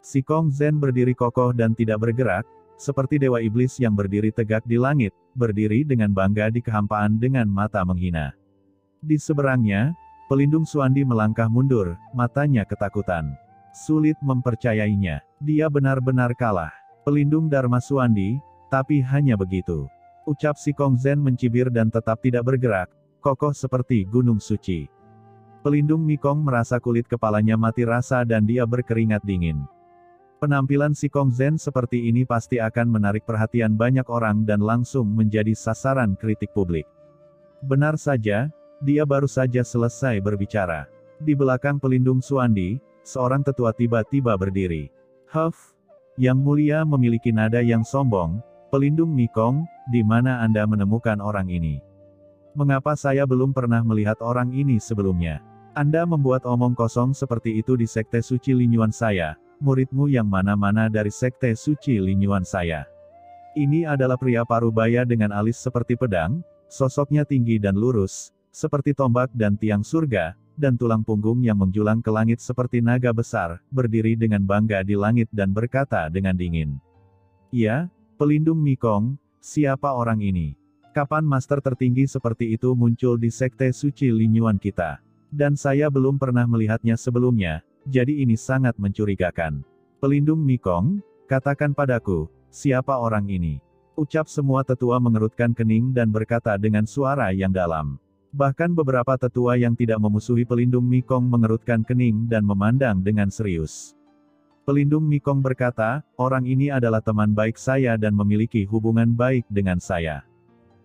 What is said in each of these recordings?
Si Kong Zhen berdiri kokoh dan tidak bergerak, seperti dewa iblis yang berdiri tegak di langit, berdiri dengan bangga di kehampaan dengan mata menghina. Di seberangnya, pelindung Xuandi melangkah mundur, matanya ketakutan. Sulit mempercayainya. Dia benar-benar kalah. Pelindung Dharma Xuandi, tapi hanya begitu. Ucap si Kong Zhen mencibir dan tetap tidak bergerak, kokoh seperti gunung suci. Pelindung Mikong merasa kulit kepalanya mati rasa dan dia berkeringat dingin. Penampilan si Kong Zhen seperti ini pasti akan menarik perhatian banyak orang dan langsung menjadi sasaran kritik publik. Benar saja, dia baru saja selesai berbicara. Di belakang pelindung Xuandi, seorang tetua tiba-tiba berdiri. Huff, yang mulia memiliki nada yang sombong. Pelindung Mikong, di mana Anda menemukan orang ini? Mengapa saya belum pernah melihat orang ini sebelumnya? Anda membuat omong kosong seperti itu di sekte suci Linyuan saya. Muridmu yang mana-mana dari sekte suci Linyuan saya. Ini adalah pria parubaya dengan alis seperti pedang, sosoknya tinggi dan lurus, seperti tombak dan tiang surga, dan tulang punggung yang menjulang ke langit seperti naga besar, berdiri dengan bangga di langit dan berkata dengan dingin. Ya, pelindung Mikong, siapa orang ini? Kapan master tertinggi seperti itu muncul di sekte suci Linyuan kita? Dan saya belum pernah melihatnya sebelumnya. Jadi ini sangat mencurigakan. Pelindung Mikong, katakan padaku, siapa orang ini? Ucap semua tetua mengerutkan kening dan berkata dengan suara yang dalam. Bahkan beberapa tetua yang tidak memusuhi pelindung Mikong mengerutkan kening dan memandang dengan serius. Pelindung Mikong berkata, orang ini adalah teman baik saya dan memiliki hubungan baik dengan saya.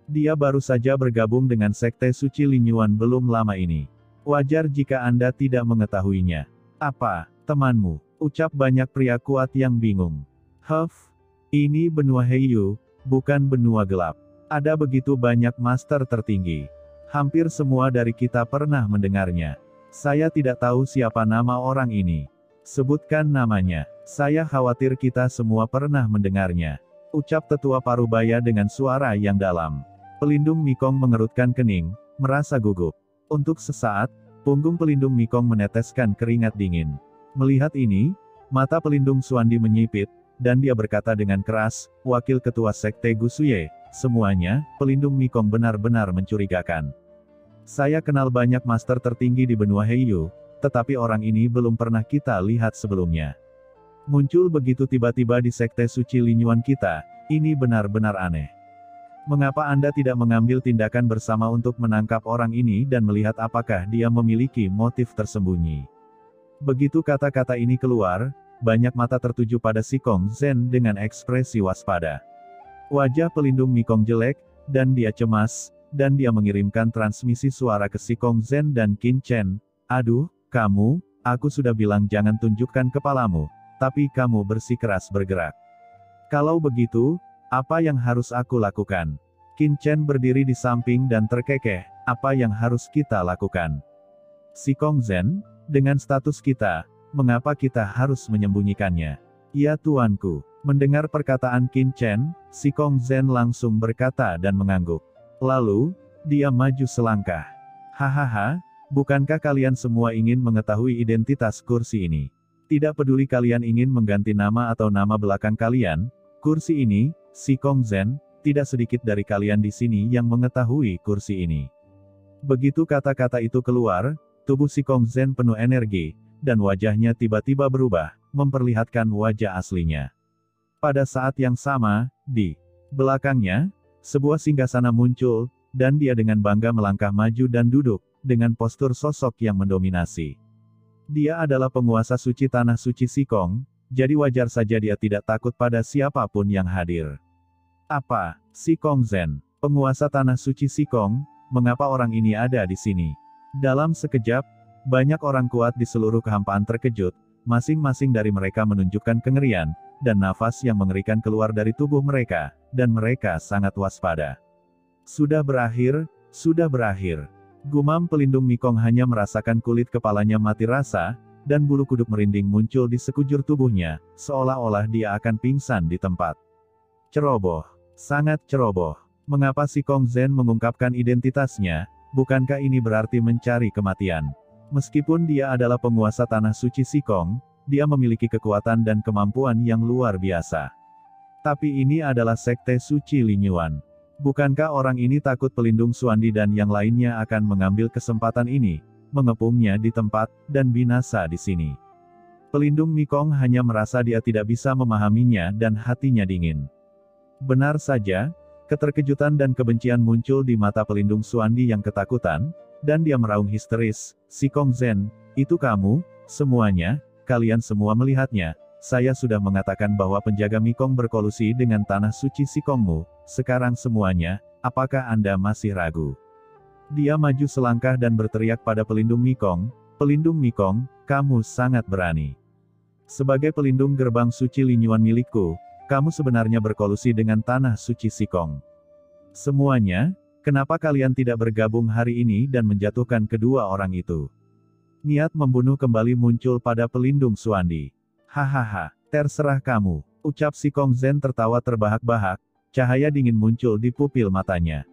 Dia baru saja bergabung dengan sekte suci Linyuan belum lama ini. Wajar jika Anda tidak mengetahuinya. Apa, temanmu? Ucap banyak pria kuat yang bingung. Huff, ini benua Heiyu, bukan benua gelap. Ada begitu banyak master tertinggi. Hampir semua dari kita pernah mendengarnya. Saya tidak tahu siapa nama orang ini. Sebutkan namanya. Saya khawatir kita semua pernah mendengarnya. Ucap tetua parubaya dengan suara yang dalam. Pelindung Mikong mengerutkan kening, merasa gugup. Untuk sesaat, punggung pelindung Mikong meneteskan keringat dingin. Melihat ini, mata pelindung Xuandi menyipit, dan dia berkata dengan keras, wakil ketua sekte Gusuye, semuanya, pelindung Mikong benar-benar mencurigakan. Saya kenal banyak master tertinggi di benua Heiyu, tetapi orang ini belum pernah kita lihat sebelumnya. Muncul begitu tiba-tiba di sekte suci Linyuan kita, ini benar-benar aneh. Mengapa Anda tidak mengambil tindakan bersama untuk menangkap orang ini dan melihat apakah dia memiliki motif tersembunyi? Begitu kata-kata ini keluar, banyak mata tertuju pada si Kong Zhen dengan ekspresi waspada. Wajah pelindung Mikong jelek, dan dia cemas, dan dia mengirimkan transmisi suara ke si Kong Zhen dan Qin Chen. Aduh, kamu, aku sudah bilang jangan tunjukkan kepalamu, tapi kamu bersikeras bergerak. Kalau begitu, apa yang harus aku lakukan? Qin Chen berdiri di samping dan terkekeh, apa yang harus kita lakukan? Si Kong Zhen, dengan status kita, mengapa kita harus menyembunyikannya? Ya tuanku, mendengar perkataan Qin Chen, si Kong Zhen langsung berkata dan mengangguk. Lalu, dia maju selangkah. Hahaha, bukankah kalian semua ingin mengetahui identitas kursi ini? Tidak peduli kalian ingin mengganti nama atau nama belakang kalian, kursi ini, si Kong Zhen, tidak sedikit dari kalian di sini yang mengetahui kursi ini. Begitu kata-kata itu keluar, tubuh si Kong Zhen penuh energi, dan wajahnya tiba-tiba berubah, memperlihatkan wajah aslinya. Pada saat yang sama, di belakangnya, sebuah singgasana muncul, dan dia dengan bangga melangkah maju dan duduk, dengan postur sosok yang mendominasi. Dia adalah penguasa suci tanah suci Sikong, jadi wajar saja dia tidak takut pada siapapun yang hadir. Apa, si Kong Zhen, penguasa tanah suci Sikong, mengapa orang ini ada di sini? Dalam sekejap, banyak orang kuat di seluruh kehampaan terkejut, masing-masing dari mereka menunjukkan kengerian, dan nafas yang mengerikan keluar dari tubuh mereka, dan mereka sangat waspada. Sudah berakhir, sudah berakhir. Gumam pelindung Mikong hanya merasakan kulit kepalanya mati rasa, dan bulu kuduk merinding muncul di sekujur tubuhnya, seolah-olah dia akan pingsan di tempat. Ceroboh. Sangat ceroboh. Mengapa si Kong Zhen mengungkapkan identitasnya? Bukankah ini berarti mencari kematian? Meskipun dia adalah penguasa tanah suci Sikong, dia memiliki kekuatan dan kemampuan yang luar biasa. Tapi ini adalah Sekte Suci Linyuan. Bukankah orang ini takut pelindung Xuandi dan yang lainnya akan mengambil kesempatan ini, mengepungnya di tempat, dan binasa di sini? Pelindung Mikong hanya merasa dia tidak bisa memahaminya dan hatinya dingin. Benar saja, keterkejutan dan kebencian muncul di mata pelindung Xuandi yang ketakutan, dan dia meraung histeris, "Si Kong Zhen, itu kamu, semuanya, kalian semua melihatnya. Saya sudah mengatakan bahwa penjaga Mikong berkolusi dengan tanah suci Sikongmu, sekarang semuanya, apakah Anda masih ragu?" Dia maju selangkah dan berteriak pada pelindung Mikong, "Pelindung Mikong, kamu sangat berani. Sebagai pelindung gerbang suci Linyuan milikku, kamu sebenarnya berkolusi dengan tanah suci Sikong. Semuanya, kenapa kalian tidak bergabung hari ini dan menjatuhkan kedua orang itu?" Niat membunuh kembali muncul pada pelindung Xuandi. "Hahaha, terserah kamu," ucap si Kong Zhen tertawa terbahak-bahak, cahaya dingin muncul di pupil matanya.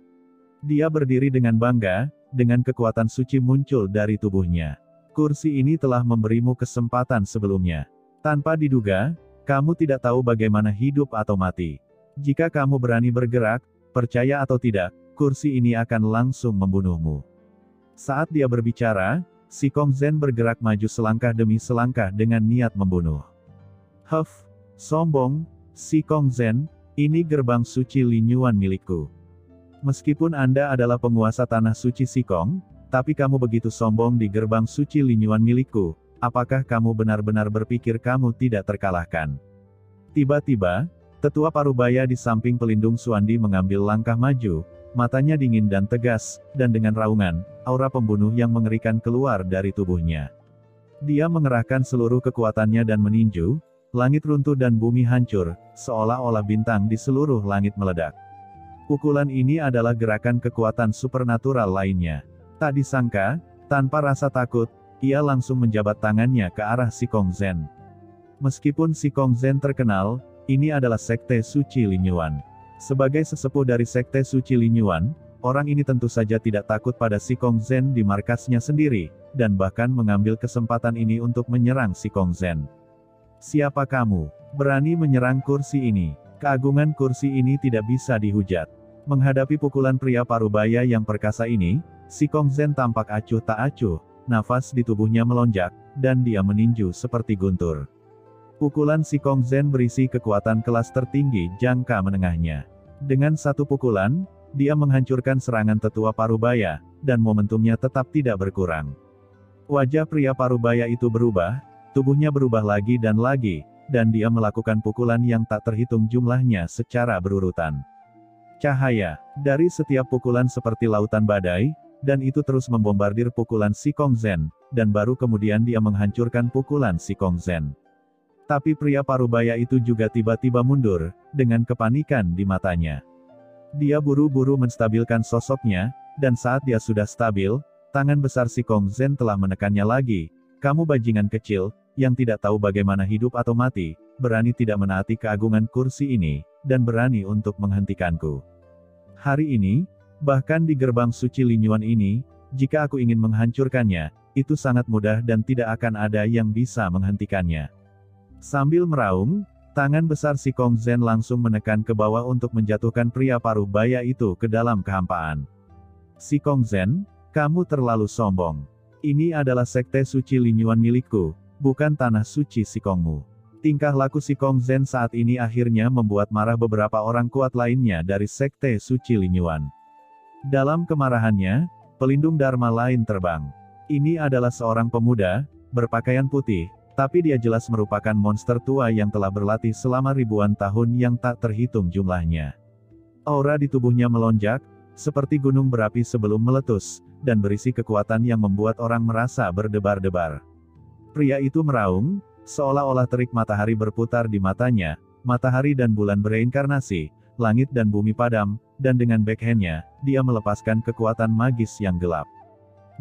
Dia berdiri dengan bangga, dengan kekuatan suci muncul dari tubuhnya. "Kursi ini telah memberimu kesempatan sebelumnya. Tanpa diduga, kamu tidak tahu bagaimana hidup atau mati. Jika kamu berani bergerak, percaya atau tidak, kursi ini akan langsung membunuhmu." Saat dia berbicara, si Kong Zhen bergerak maju selangkah demi selangkah dengan niat membunuh. "Huff, sombong, si Kong Zhen, ini gerbang suci Linyuan milikku. Meskipun Anda adalah penguasa tanah suci Sikong, tapi kamu begitu sombong di gerbang suci Linyuan milikku. Apakah kamu benar-benar berpikir kamu tidak terkalahkan?" Tiba-tiba, tetua parubaya di samping pelindung Xuandi mengambil langkah maju, matanya dingin dan tegas, dan dengan raungan, aura pembunuh yang mengerikan keluar dari tubuhnya. Dia mengerahkan seluruh kekuatannya dan meninju, langit runtuh dan bumi hancur, seolah-olah bintang di seluruh langit meledak. Pukulan ini adalah gerakan kekuatan supernatural lainnya. Tak disangka, tanpa rasa takut, ia langsung menjabat tangannya ke arah si Kong Zhen. Meskipun si Kong Zhen terkenal, ini adalah Sekte Suci Linyuan. Sebagai sesepuh dari Sekte Suci Linyuan, orang ini tentu saja tidak takut pada si Kong Zhen di markasnya sendiri, dan bahkan mengambil kesempatan ini untuk menyerang si Kong Zhen. "Siapa kamu? Berani menyerang kursi ini?" Keagungan kursi ini tidak bisa dihujat. Menghadapi pukulan pria parubaya yang perkasa ini, si Kong Zhen tampak acuh tak acuh, nafas di tubuhnya melonjak, dan dia meninju seperti guntur. Pukulan si Kong Zhen berisi kekuatan kelas tertinggi jangka menengahnya. Dengan satu pukulan, dia menghancurkan serangan tetua parubaya, dan momentumnya tetap tidak berkurang. Wajah pria parubaya itu berubah, tubuhnya berubah lagi, dan dia melakukan pukulan yang tak terhitung jumlahnya secara berurutan. Cahaya dari setiap pukulan seperti lautan badai, dan itu terus membombardir pukulan si Kong Zhen, dan baru kemudian dia menghancurkan pukulan si Kong Zhen. Tapi pria parubaya itu juga tiba-tiba mundur, dengan kepanikan di matanya. Dia buru-buru menstabilkan sosoknya, dan saat dia sudah stabil, tangan besar si Kong Zhen telah menekannya lagi. "Kamu bajingan kecil, yang tidak tahu bagaimana hidup atau mati, berani tidak menaati keagungan kursi ini, dan berani untuk menghentikanku. Hari ini, bahkan di gerbang suci Linyuan ini, jika aku ingin menghancurkannya, itu sangat mudah dan tidak akan ada yang bisa menghentikannya." Sambil meraung, tangan besar si Kong Zhen langsung menekan ke bawah untuk menjatuhkan pria parubaya itu ke dalam kehampaan. "Si Kong Zhen, kamu terlalu sombong. Ini adalah Sekte Suci Linyuan milikku, bukan tanah suci Sikongmu." Tingkah laku si Kong Zhen saat ini akhirnya membuat marah beberapa orang kuat lainnya dari Sekte Suci Linyuan. Dalam kemarahannya, pelindung Dharma lain terbang. Ini adalah seorang pemuda, berpakaian putih, tapi dia jelas merupakan monster tua yang telah berlatih selama ribuan tahun yang tak terhitung jumlahnya. Aura di tubuhnya melonjak, seperti gunung berapi sebelum meletus, dan berisi kekuatan yang membuat orang merasa berdebar-debar. Pria itu meraung, seolah-olah terik matahari berputar di matanya, matahari dan bulan bereinkarnasi, langit dan bumi padam, dan dengan backhand-nya, dia melepaskan kekuatan magis yang gelap.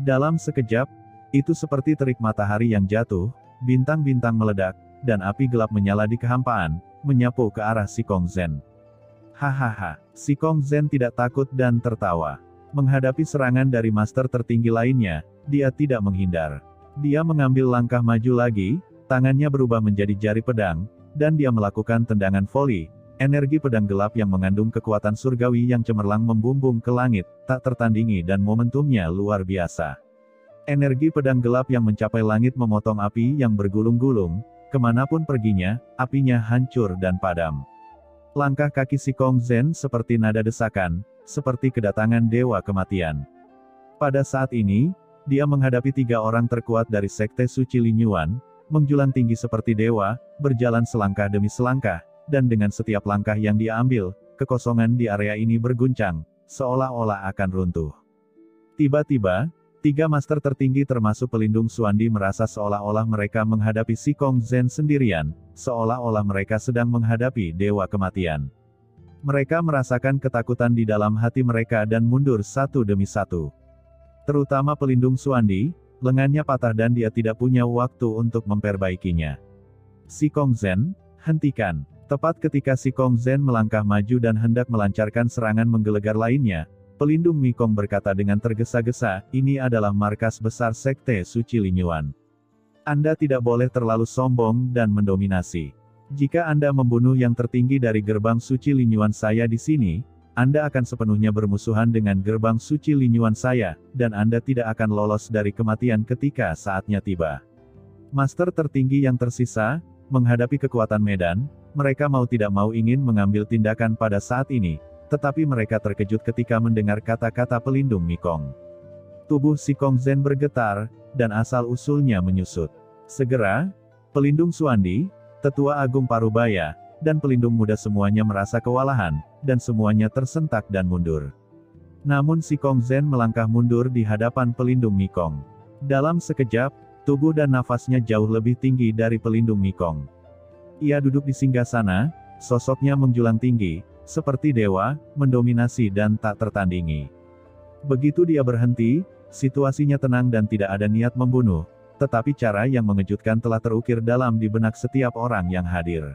Dalam sekejap, itu seperti terik matahari yang jatuh, bintang-bintang meledak, dan api gelap menyala di kehampaan, menyapu ke arah si Kong Zhen. Hahaha, si Kong Zhen tidak takut dan tertawa. Menghadapi serangan dari master tertinggi lainnya, dia tidak menghindar. Dia mengambil langkah maju lagi, Tangannya berubah menjadi jari pedang, dan dia melakukan tendangan voli. Energi pedang gelap yang mengandung kekuatan surgawi yang cemerlang membumbung ke langit, tak tertandingi dan momentumnya luar biasa. Energi pedang gelap yang mencapai langit memotong api yang bergulung-gulung, kemanapun perginya, apinya hancur dan padam. Langkah kaki Si Kong Zen seperti nada desakan, seperti kedatangan dewa kematian. Pada saat ini, dia menghadapi 3 orang terkuat dari Sekte Suci Lin Yuan, menjulang tinggi seperti dewa, berjalan selangkah demi selangkah, dan dengan setiap langkah yang dia ambil, kekosongan di area ini berguncang, seolah-olah akan runtuh. Tiba-tiba, 3 master tertinggi termasuk pelindung Suandi merasa seolah-olah mereka menghadapi Si Kong Zen sendirian, seolah-olah mereka sedang menghadapi dewa kematian. Mereka merasakan ketakutan di dalam hati mereka dan mundur satu demi satu. Terutama pelindung Suandi, lengannya patah dan dia tidak punya waktu untuk memperbaikinya. Si Kong Zen, hentikan. Tepat ketika Si Kong Zen melangkah maju dan hendak melancarkan serangan menggelegar lainnya, pelindung Mikong berkata dengan tergesa-gesa, ini adalah markas besar Sekte Suci Lin Yuan. Anda tidak boleh terlalu sombong dan mendominasi. Jika Anda membunuh yang tertinggi dari gerbang suci Lin Yuan saya di sini, Anda akan sepenuhnya bermusuhan dengan gerbang suci Lin Yuan saya, dan Anda tidak akan lolos dari kematian ketika saatnya tiba. Master tertinggi yang tersisa, menghadapi kekuatan medan, mereka mau tidak mau ingin mengambil tindakan pada saat ini, tetapi mereka terkejut ketika mendengar kata-kata pelindung Mikong. Tubuh Si Kong Zen bergetar, dan asal-usulnya menyusut. Segera, pelindung Suandi, Tetua Agung Parubaya, dan pelindung muda semuanya merasa kewalahan, dan semuanya tersentak dan mundur. Namun Si Kong Zen melangkah mundur di hadapan pelindung Mikong. Dalam sekejap, tubuh dan nafasnya jauh lebih tinggi dari pelindung Mikong. Ia duduk di singgasana, sosoknya menjulang tinggi, seperti dewa, mendominasi dan tak tertandingi. Begitu dia berhenti, situasinya tenang dan tidak ada niat membunuh, tetapi cara yang mengejutkan telah terukir dalam di benak setiap orang yang hadir.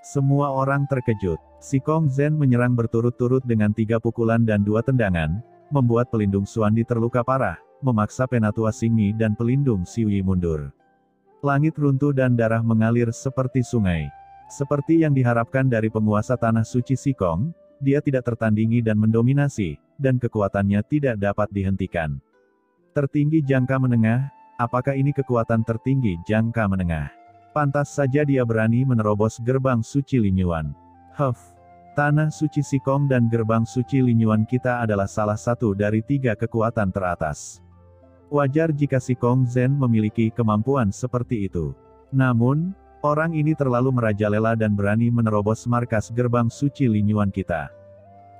Semua orang terkejut. Si Kong Zen menyerang berturut-turut dengan 3 pukulan dan 2 tendangan, membuat pelindung Suandi terluka parah, memaksa Penatua Xingmi dan pelindung Xiuyi mundur. Langit runtuh dan darah mengalir seperti sungai. Seperti yang diharapkan dari penguasa tanah suci Si Kong, dia tidak tertandingi dan mendominasi, dan kekuatannya tidak dapat dihentikan. Tertinggi jangka menengah, apakah ini kekuatan tertinggi jangka menengah? Pantas saja dia berani menerobos gerbang suci Lin Yuan. Tanah suci Si Kong dan gerbang suci Lin Yuan kita adalah salah satu dari 3 kekuatan teratas. Wajar jika Si Kong Zen memiliki kemampuan seperti itu. Namun, orang ini terlalu merajalela dan berani menerobos markas gerbang suci Lin Yuan kita.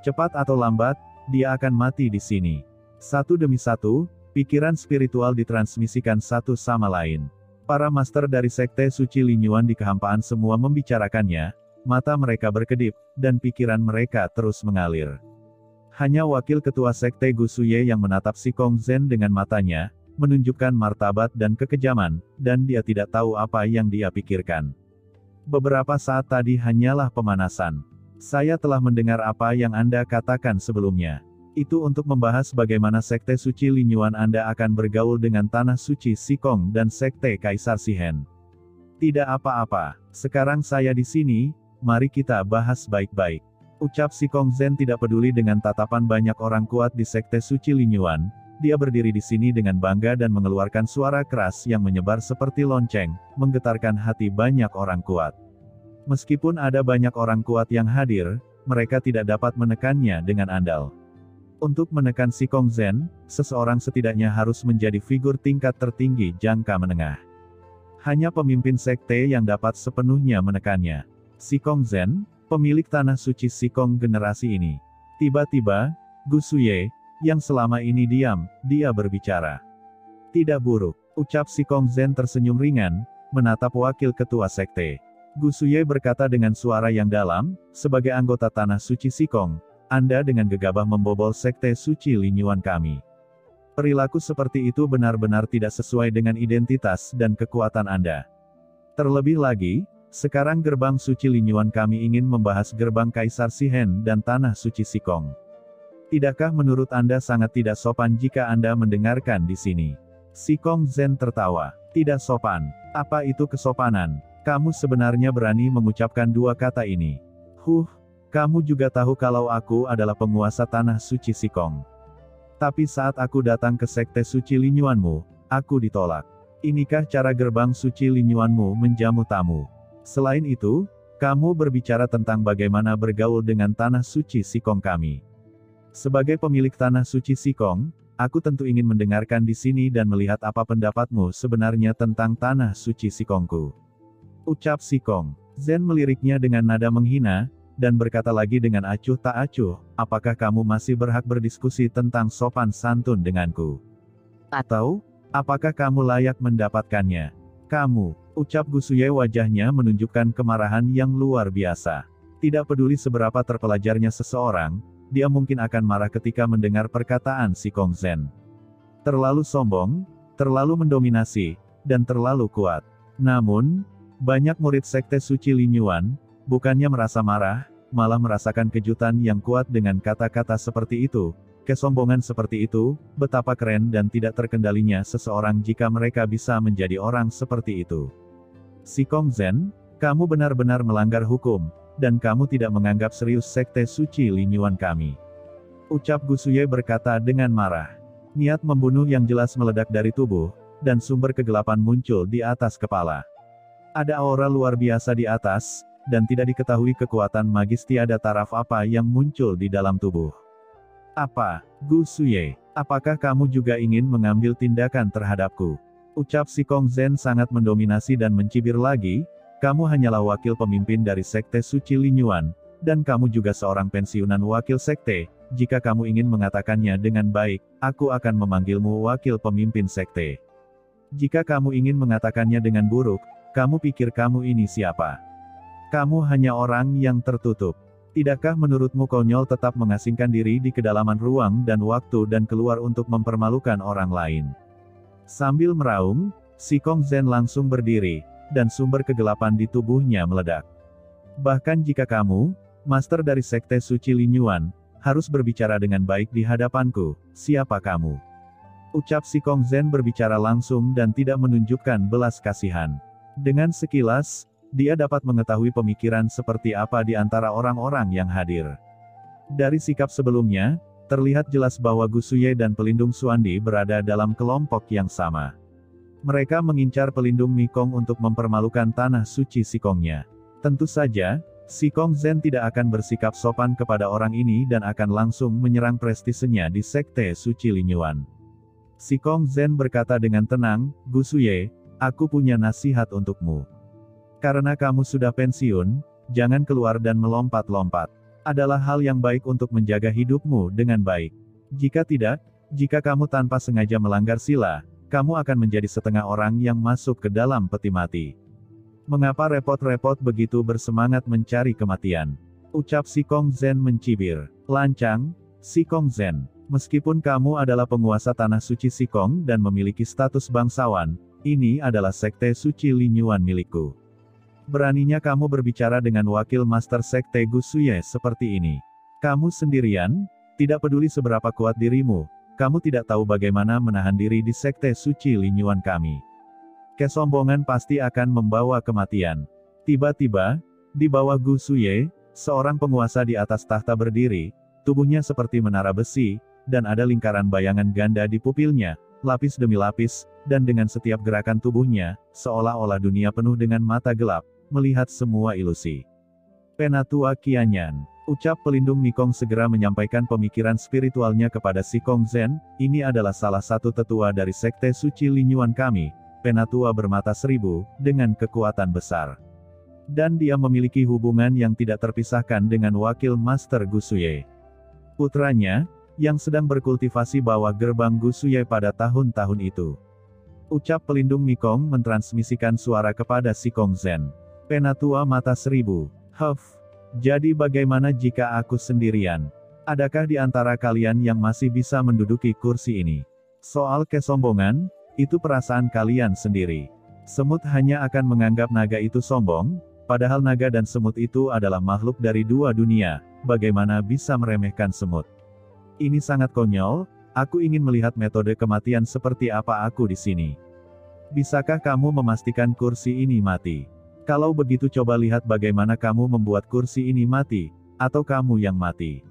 Cepat atau lambat, dia akan mati di sini. Satu demi satu, pikiran spiritual ditransmisikan satu sama lain. Para master dari Sekte Suci Lin Yuan di kehampaan semua membicarakannya, mata mereka berkedip, dan pikiran mereka terus mengalir. Hanya wakil ketua Sekte Gu Suye yang menatap Si Kong Zen dengan matanya, menunjukkan martabat dan kekejaman, dan dia tidak tahu apa yang dia pikirkan. Beberapa saat tadi hanyalah pemanasan. Saya telah mendengar apa yang Anda katakan sebelumnya. Itu untuk membahas bagaimana Sekte Suci Lin Yuan Anda akan bergaul dengan Tanah Suci Si Kong dan Sekte Kaisar Sihen. Tidak apa-apa, sekarang saya di sini, mari kita bahas baik-baik. Ucap Si Kong Zen tidak peduli dengan tatapan banyak orang kuat di Sekte Suci Lin Yuan, dia berdiri di sini dengan bangga dan mengeluarkan suara keras yang menyebar seperti lonceng, menggetarkan hati banyak orang kuat. Meskipun ada banyak orang kuat yang hadir, mereka tidak dapat menekannya dengan andal. Untuk menekan Si Kong Zen, seseorang setidaknya harus menjadi figur tingkat tertinggi jangka menengah. Hanya pemimpin sekte yang dapat sepenuhnya menekannya. Si Kong Zen, pemilik Tanah Suci Si Kong generasi ini. Tiba-tiba, Gu Suye, yang selama ini diam, dia berbicara. Tidak buruk, ucap Si Kong Zen tersenyum ringan, menatap wakil ketua sekte. Gu Suye berkata dengan suara yang dalam, sebagai anggota Tanah Suci Si Kong, Anda dengan gegabah membobol Sekte Suci Lin Yuan kami. Perilaku seperti itu benar-benar tidak sesuai dengan identitas dan kekuatan Anda. Terlebih lagi, sekarang gerbang suci Lin Yuan kami ingin membahas gerbang Kaisar Sihen dan Tanah Suci Si Kong. Tidakkah menurut Anda sangat tidak sopan jika Anda mendengarkan di sini? Si Kong Zhen tertawa. Tidak sopan. Apa itu kesopanan? Kamu sebenarnya berani mengucapkan dua kata ini. Kamu juga tahu kalau aku adalah penguasa tanah suci Sikong. Tapi saat aku datang ke sekte suci Linyuanmu, aku ditolak. Inikah cara gerbang suci Linyuanmu menjamu tamu? Selain itu, kamu berbicara tentang bagaimana bergaul dengan tanah suci Sikong kami. Sebagai pemilik tanah suci Sikong, aku tentu ingin mendengarkan di sini dan melihat apa pendapatmu sebenarnya tentang tanah suci Sikongku. Ucap Sikong. Zhen meliriknya dengan nada menghina, dan berkata lagi dengan acuh tak acuh, apakah kamu masih berhak berdiskusi tentang sopan santun denganku? Atau, apakah kamu layak mendapatkannya? Kamu, ucap Gusuye, wajahnya menunjukkan kemarahan yang luar biasa. Tidak peduli seberapa terpelajarnya seseorang, dia mungkin akan marah ketika mendengar perkataan si Kong Zhen. Terlalu sombong, terlalu mendominasi, dan terlalu kuat. Namun, banyak murid sekte suci Linyuan, bukannya merasa marah, malah merasakan kejutan yang kuat dengan kata-kata seperti itu. Kesombongan seperti itu, betapa keren dan tidak terkendalinya seseorang jika mereka bisa menjadi orang seperti itu. Si Kong Zhen, kamu benar-benar melanggar hukum, dan kamu tidak menganggap serius sekte suci Linyuan kami. Ucap Gusuye berkata dengan marah. Niat membunuh yang jelas meledak dari tubuh, dan sumber kegelapan muncul di atas kepala. Ada aura luar biasa di atas, dan tidak diketahui kekuatan magis tiada taraf apa yang muncul di dalam tubuh. Apa, Gusuye? Apakah kamu juga ingin mengambil tindakan terhadapku? Ucap si Kong Zhen sangat mendominasi dan mencibir lagi, kamu hanyalah wakil pemimpin dari sekte suci Linyuan, dan kamu juga seorang pensiunan wakil sekte. Jika kamu ingin mengatakannya dengan baik, aku akan memanggilmu wakil pemimpin sekte. Jika kamu ingin mengatakannya dengan buruk, kamu pikir kamu ini siapa? Kamu hanya orang yang tertutup. Tidakkah menurutmu konyol tetap mengasingkan diri di kedalaman ruang dan waktu dan keluar untuk mempermalukan orang lain? Sambil meraung, si Kong Zhen langsung berdiri, dan sumber kegelapan di tubuhnya meledak. Bahkan jika kamu, master dari sekte suci Linyuan, harus berbicara dengan baik di hadapanku, siapa kamu? Ucap si Kong Zhen berbicara langsung dan tidak menunjukkan belas kasihan. Dengan sekilas, dia dapat mengetahui pemikiran seperti apa di antara orang-orang yang hadir. Dari sikap sebelumnya, terlihat jelas bahwa Gusuye dan pelindung Xuandi berada dalam kelompok yang sama. Mereka mengincar pelindung Mikong untuk mempermalukan tanah suci Sikongnya. Tentu saja, si Kong Zhen tidak akan bersikap sopan kepada orang ini dan akan langsung menyerang prestisenya di sekte suci Linyuan. Si Kong Zhen berkata dengan tenang, Gusuye, aku punya nasihat untukmu. Karena kamu sudah pensiun, jangan keluar dan melompat-lompat. Adalah hal yang baik untuk menjaga hidupmu dengan baik. Jika tidak, jika kamu tanpa sengaja melanggar sila, kamu akan menjadi setengah orang yang masuk ke dalam peti mati. Mengapa repot-repot begitu bersemangat mencari kematian? Ucap si Kong Zhen mencibir. Lancang, si Kong Zhen. Meskipun kamu adalah penguasa tanah suci Sikong dan memiliki status bangsawan, ini adalah sekte suci Linyuan milikku. Beraninya kamu berbicara dengan wakil master sekte Gusuye seperti ini. Kamu sendirian, tidak peduli seberapa kuat dirimu, kamu tidak tahu bagaimana menahan diri di sekte suci Linyuan kami. Kesombongan pasti akan membawa kematian. Tiba-tiba, di bawah Gusuye, seorang penguasa di atas tahta berdiri, tubuhnya seperti menara besi, dan ada lingkaran bayangan ganda di pupilnya, lapis demi lapis, dan dengan setiap gerakan tubuhnya, seolah-olah dunia penuh dengan mata gelap, melihat semua ilusi. Penatua Qianyan, ucap pelindung Mikong segera menyampaikan pemikiran spiritualnya kepada si Kong Zhen, ini adalah salah satu tetua dari sekte suci Linyuan kami, penatua bermata seribu, dengan kekuatan besar. Dan dia memiliki hubungan yang tidak terpisahkan dengan wakil Master Gusuye. Putranya, yang sedang berkultivasi bawah gerbang Gusuye pada tahun-tahun itu. Ucap pelindung Mikong mentransmisikan suara kepada si Kong Zhen. Penatua mata seribu. Jadi bagaimana jika aku sendirian? Adakah di antara kalian yang masih bisa menduduki kursi ini? Soal kesombongan, itu perasaan kalian sendiri. Semut hanya akan menganggap naga itu sombong, padahal naga dan semut itu adalah makhluk dari dua dunia, bagaimana bisa meremehkan semut? Ini sangat konyol, Aku ingin melihat metode kematian seperti apa aku di sini. Bisakah kamu memastikan kursi ini mati? Kalau begitu coba lihat bagaimana kamu membuat kursi ini mati, atau kamu yang mati.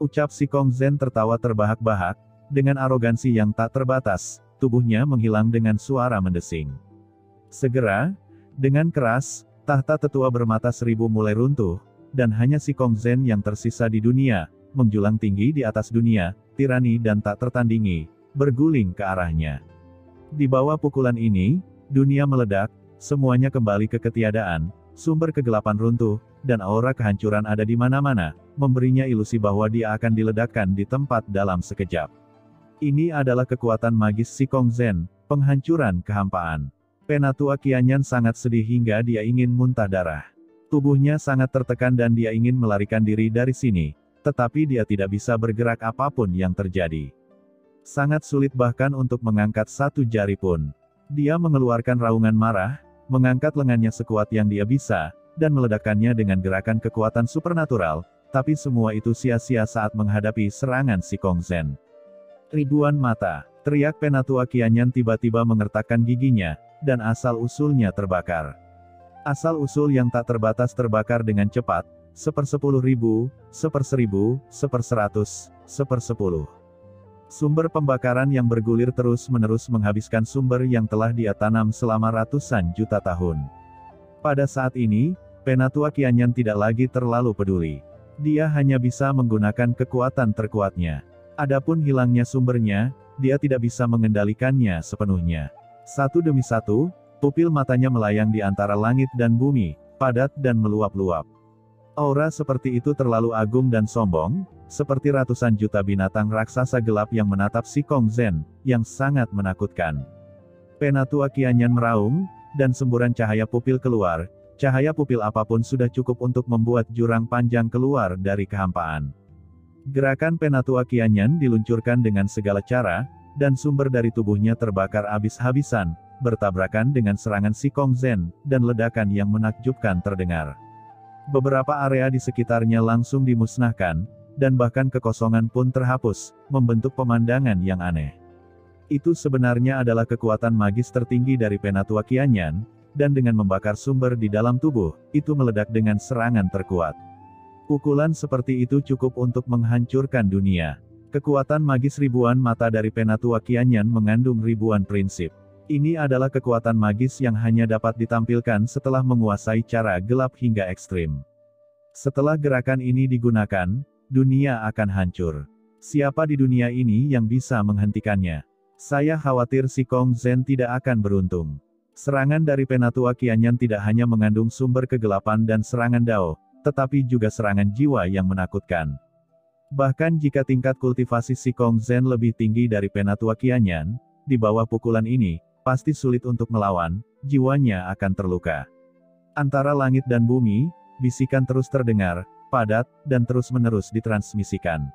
Ucap Si Kong Zen tertawa terbahak-bahak, dengan arogansi yang tak terbatas, tubuhnya menghilang dengan suara mendesing. Segera, dengan keras, tahta tetua bermata seribu mulai runtuh, dan hanya Si Kong Zen yang tersisa di dunia, menjulang tinggi di atas dunia, tirani dan tak tertandingi, berguling ke arahnya. Di bawah pukulan ini, dunia meledak, semuanya kembali ke ketiadaan, sumber kegelapan runtuh, dan aura kehancuran ada di mana-mana, memberinya ilusi bahwa dia akan diledakkan di tempat dalam sekejap. Ini adalah kekuatan magis Si Kong Zen, penghancuran kehampaan. Penatua Qianyan sangat sedih hingga dia ingin muntah darah. Tubuhnya sangat tertekan dan dia ingin melarikan diri dari sini, tetapi dia tidak bisa bergerak apapun yang terjadi. Sangat sulit bahkan untuk mengangkat satu jari pun. Dia mengeluarkan raungan marah, mengangkat lengannya sekuat yang dia bisa, dan meledakkannya dengan gerakan kekuatan supernatural, tapi semua itu sia-sia saat menghadapi serangan Si Kong Zen. Ribuan mata, teriak Penatua Qianyan tiba-tiba mengertakkan giginya, dan asal-usulnya terbakar. Asal-usul yang tak terbatas terbakar dengan cepat, 1/10.000, 1/1000, 1/100, 1/10. Sumber pembakaran yang bergulir terus-menerus menghabiskan sumber yang telah dia tanam selama ratusan juta tahun. Pada saat ini, Penatua Qianyan tidak lagi terlalu peduli. Dia hanya bisa menggunakan kekuatan terkuatnya. Adapun hilangnya sumbernya, dia tidak bisa mengendalikannya sepenuhnya. Satu demi satu, pupil matanya melayang di antara langit dan bumi, padat dan meluap-luap. Aura seperti itu terlalu agung dan sombong, seperti ratusan juta binatang raksasa gelap yang menatap Si Kong Zen, yang sangat menakutkan. Penatua Qianyan meraung, dan semburan cahaya pupil keluar. Cahaya pupil apapun sudah cukup untuk membuat jurang panjang keluar dari kehampaan. Gerakan Penatua Qianyan diluncurkan dengan segala cara, dan sumber dari tubuhnya terbakar habis-habisan, bertabrakan dengan serangan Si Kong Zen, dan ledakan yang menakjubkan terdengar. Beberapa area di sekitarnya langsung dimusnahkan, dan bahkan kekosongan pun terhapus, membentuk pemandangan yang aneh. Itu sebenarnya adalah kekuatan magis tertinggi dari Penatua Qianyan, dan dengan membakar sumber di dalam tubuh, itu meledak dengan serangan terkuat. Pukulan seperti itu cukup untuk menghancurkan dunia. Kekuatan magis ribuan mata dari Penatua Qianyan mengandung ribuan prinsip. Ini adalah kekuatan magis yang hanya dapat ditampilkan setelah menguasai cara gelap hingga ekstrim. Setelah gerakan ini digunakan, dunia akan hancur. Siapa di dunia ini yang bisa menghentikannya? Saya khawatir Si Kong Zen tidak akan beruntung. Serangan dari Penatua Qianyan tidak hanya mengandung sumber kegelapan dan serangan Dao, tetapi juga serangan jiwa yang menakutkan. Bahkan jika tingkat kultivasi Si Kong Zen lebih tinggi dari Penatua Qianyan, di bawah pukulan ini, pasti sulit untuk melawan, jiwanya akan terluka. Antara langit dan bumi, bisikan terus terdengar, padat, dan terus-menerus ditransmisikan.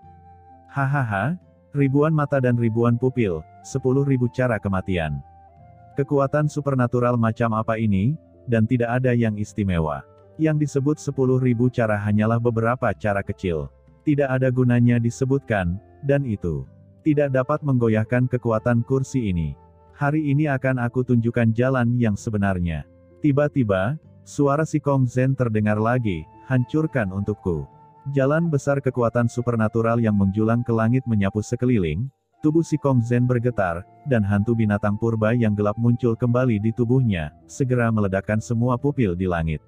Hahaha, ribuan mata dan ribuan pupil, 10.000 cara kematian. Kekuatan supernatural macam apa ini, dan tidak ada yang istimewa. Yang disebut 10.000 cara hanyalah beberapa cara kecil. Tidak ada gunanya disebutkan, dan itu tidak dapat menggoyahkan kekuatan kursi ini. Hari ini akan aku tunjukkan jalan yang sebenarnya. Tiba-tiba, suara Si Kong Zen terdengar lagi, hancurkan untukku. Jalan besar kekuatan supernatural yang menjulang ke langit menyapu sekeliling, tubuh Si Kong Zen bergetar, dan hantu binatang purba yang gelap muncul kembali di tubuhnya, segera meledakkan semua pupil di langit.